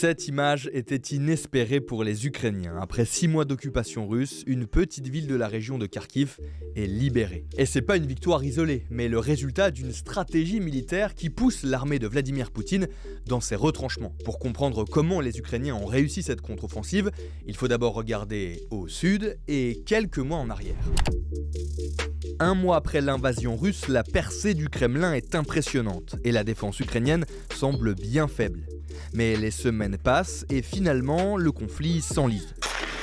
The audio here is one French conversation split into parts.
Cette image était inespérée pour les Ukrainiens. Après 6 mois d'occupation russe, une petite ville de la région de Kharkiv est libérée. Et c'est pas une victoire isolée, mais le résultat d'une stratégie militaire qui pousse l'armée de Vladimir Poutine dans ses retranchements. Pour comprendre comment les Ukrainiens ont réussi cette contre-offensive, il faut d'abord regarder au sud et quelques mois en arrière. Un mois après l'invasion russe, la percée du Kremlin est impressionnante et la défense ukrainienne semble bien faible. Mais les semaines passent et finalement, le conflit s'enlise.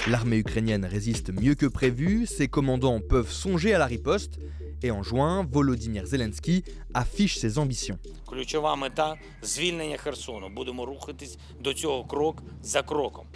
L'armée ukrainienne résiste mieux que prévu, ses commandants peuvent songer à la riposte et en juin, Volodymyr Zelensky affiche ses ambitions.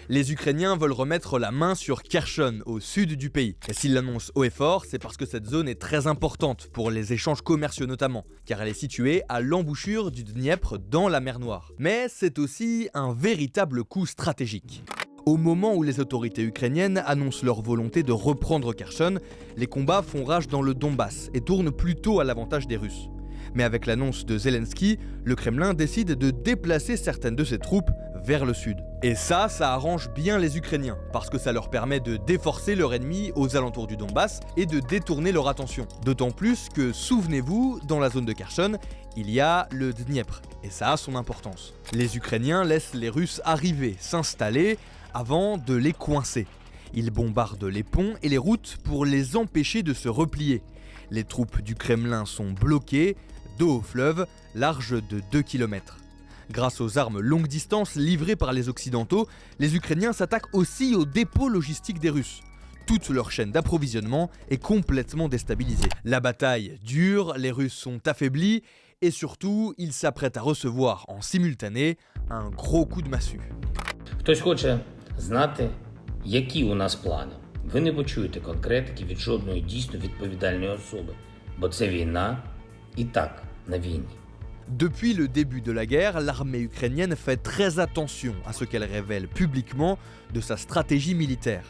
Les Ukrainiens veulent remettre la main sur Kherson, au sud du pays. Et s'ils l'annoncent haut et fort, c'est parce que cette zone est très importante, pour les échanges commerciaux notamment, car elle est située à l'embouchure du Dniepr dans la mer Noire. Mais c'est aussi un véritable coup stratégique. Au moment où les autorités ukrainiennes annoncent leur volonté de reprendre Kherson, les combats font rage dans le Donbass et tournent plutôt à l'avantage des Russes. Mais avec l'annonce de Zelensky, le Kremlin décide de déplacer certaines de ses troupes vers le sud. Et ça arrange bien les Ukrainiens, parce que ça leur permet de déforcer leur ennemi aux alentours du Donbass et de détourner leur attention. D'autant plus que, souvenez-vous, dans la zone de Kherson, il y a le Dniepr, et ça a son importance. Les Ukrainiens laissent les Russes arriver, s'installer, avant de les coincer. Ils bombardent les ponts et les routes pour les empêcher de se replier. Les troupes du Kremlin sont bloquées, dos au fleuve, large de 2 km. Grâce aux armes longue distance livrées par les Occidentaux, les Ukrainiens s'attaquent aussi aux dépôts logistiques des Russes. Toute leur chaîne d'approvisionnement est complètement déstabilisée. La bataille dure, les Russes sont affaiblis et surtout, ils s'apprêtent à recevoir en simultané un gros coup de massue. Хтось хоче знати, які у нас плани. Ви не почуєте конкретики від жодної дійсно відповідальної особи, бо це війна і так на війні. Depuis le début de la guerre, l'armée ukrainienne fait très attention à ce qu'elle révèle publiquement de sa stratégie militaire.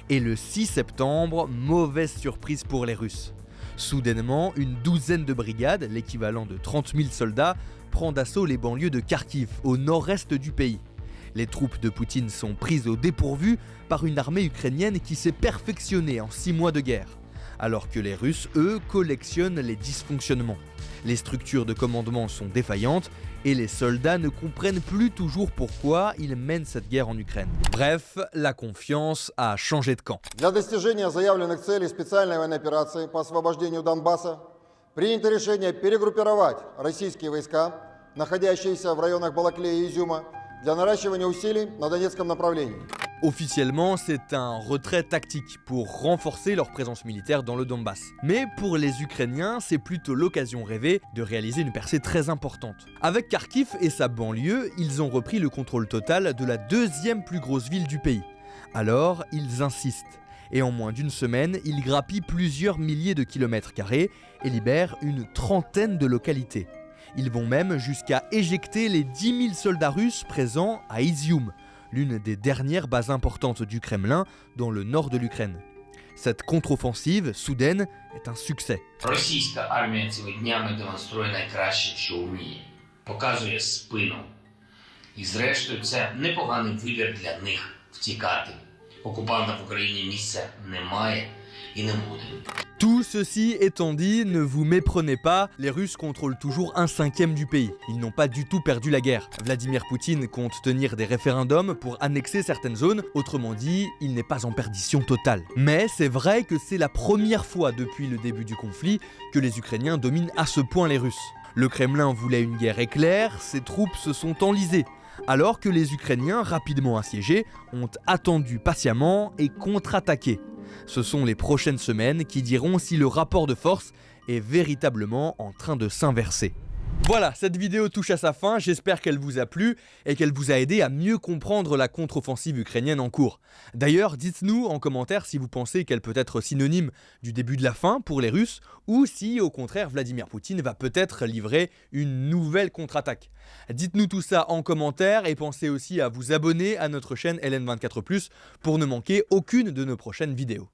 Et le 6 septembre, mauvaise surprise pour les Russes. Soudainement, une douzaine de brigades, l'équivalent de 30 000 soldats, prend d'assaut les banlieues de Kharkiv, au nord-est du pays. Les troupes de Poutine sont prises au dépourvu par une armée ukrainienne qui s'est perfectionnée en 6 mois de guerre, alors que les Russes, eux, collectionnent les dysfonctionnements. Les structures de commandement sont défaillantes et les soldats ne comprennent plus toujours pourquoi ils mènent cette guerre en Ukraine. Bref, la confiance a changé de camp. Для достижения заявленных целей специальной военной операции по освобождению Донбасса принято решение перегруппировать российские войска, находящиеся в районах Балаклеи и Изюма, для наращивания усилий на Донецком направлении. Officiellement, c'est un retrait tactique pour renforcer leur présence militaire dans le Donbass. Mais pour les Ukrainiens, c'est plutôt l'occasion rêvée de réaliser une percée très importante. Avec Kharkiv et sa banlieue, ils ont repris le contrôle total de la deuxième plus grosse ville du pays. Alors, ils insistent. Et en moins d'une semaine, ils grappillent plusieurs milliers de kilomètres carrés et libèrent une trentaine de localités. Ils vont même jusqu'à éjecter les 10 000 soldats russes présents à Izium, l'une des dernières bases importantes du Kremlin dans le nord de l'Ukraine. Cette contre-offensive, soudaine, est un succès. Російська армія цими днями демонструє найкраще, що вміє. Показує спину. І зрештою це непоганий вибір для них втікати. Окупанта в Україні місця немає і не буде. Tout ceci étant dit, ne vous méprenez pas, les Russes contrôlent toujours 1/5 du pays. Ils n'ont pas du tout perdu la guerre. Vladimir Poutine compte tenir des référendums pour annexer certaines zones, autrement dit, il n'est pas en perdition totale. Mais c'est vrai que c'est la première fois depuis le début du conflit que les Ukrainiens dominent à ce point les Russes. Le Kremlin voulait une guerre éclair, ses troupes se sont enlisées, alors que les Ukrainiens, rapidement assiégés, ont attendu patiemment et contre-attaqué. Ce sont les prochaines semaines qui diront si le rapport de force est véritablement en train de s'inverser. Voilà, cette vidéo touche à sa fin, j'espère qu'elle vous a plu et qu'elle vous a aidé à mieux comprendre la contre-offensive ukrainienne en cours. D'ailleurs, dites-nous en commentaire si vous pensez qu'elle peut être synonyme du début de la fin pour les Russes ou si au contraire Vladimir Poutine va peut-être livrer une nouvelle contre-attaque. Dites-nous tout ça en commentaire et pensez aussi à vous abonner à notre chaîne LN24+ pour ne manquer aucune de nos prochaines vidéos.